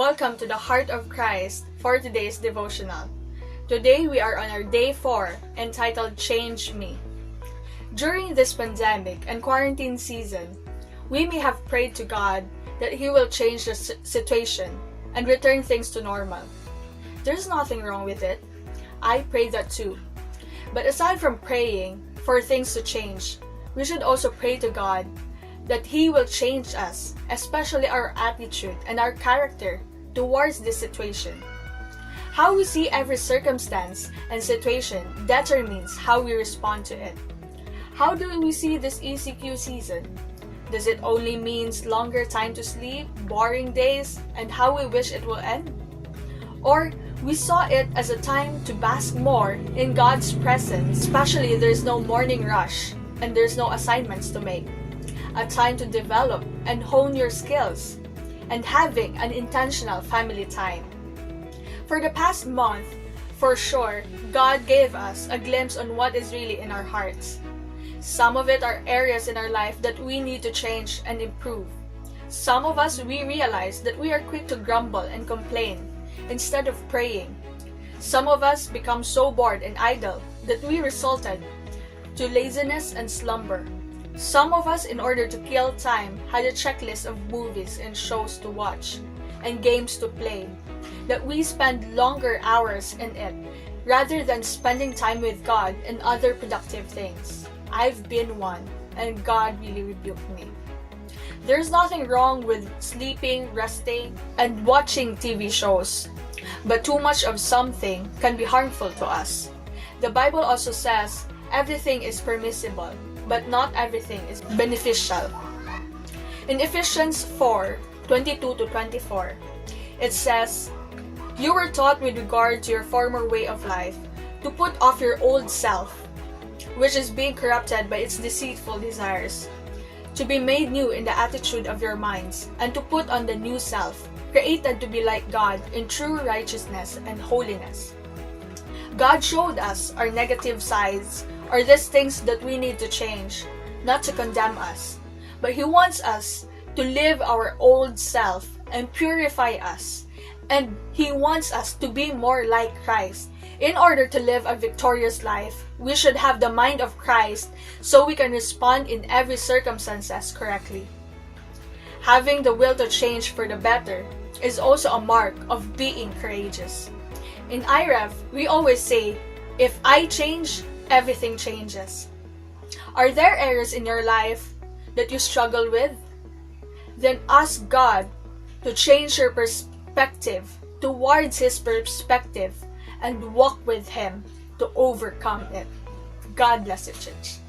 Welcome to the Heart of Christ for today's devotional. Today we are on our day 4 entitled Change Me. During this pandemic and quarantine season, we may have prayed to God that He will change the situation and return things to normal. There's nothing wrong with it. I prayed that too. But aside from praying for things to change, we should also pray to God that He will change us, especially our attitude and our character towards this situation. How we see every circumstance and situation determines how we respond to it. How do we see this ECQ season? Does it only mean longer time to sleep, boring days, and how we wish it will end? Or we saw it as a time to bask more in God's presence, especially there's no morning rush and there's no assignments to make. A time to develop and hone your skills, and having an intentional family time. For the past month, for sure, God gave us a glimpse on what is really in our hearts. Some of it are areas in our life that we need to change and improve. Some of us, we realize that we are quick to grumble and complain instead of praying. Some of us become so bored and idle that we resulted to laziness and slumber. Some of us, in order to kill time, had a checklist of movies and shows to watch and games to play, that we spend longer hours in it rather than spending time with God and other productive things. I've been one, and God really rebuked me. There's nothing wrong with sleeping, resting, and watching TV shows, but too much of something can be harmful to us. The Bible also says everything is permissible, but not everything is beneficial. In Ephesians 4:22-24, it says, "You were taught with regard to your former way of life to put off your old self, which is being corrupted by its deceitful desires, to be made new in the attitude of your minds, and to put on the new self, created to be like God in true righteousness and holiness." God showed us our negative sides, or these things that we need to change, not to condemn us, but He wants us to live our old self and purify us, and He wants us to be more like Christ. In order to live a victorious life, we should have the mind of Christ so we can respond in every circumstances correctly. Having the will to change for the better is also a mark of being courageous. In IREF, we always say, if I change, everything changes. Are there areas in your life that you struggle with? Then ask God to change your perspective towards His perspective and walk with Him to overcome it. God bless you, church.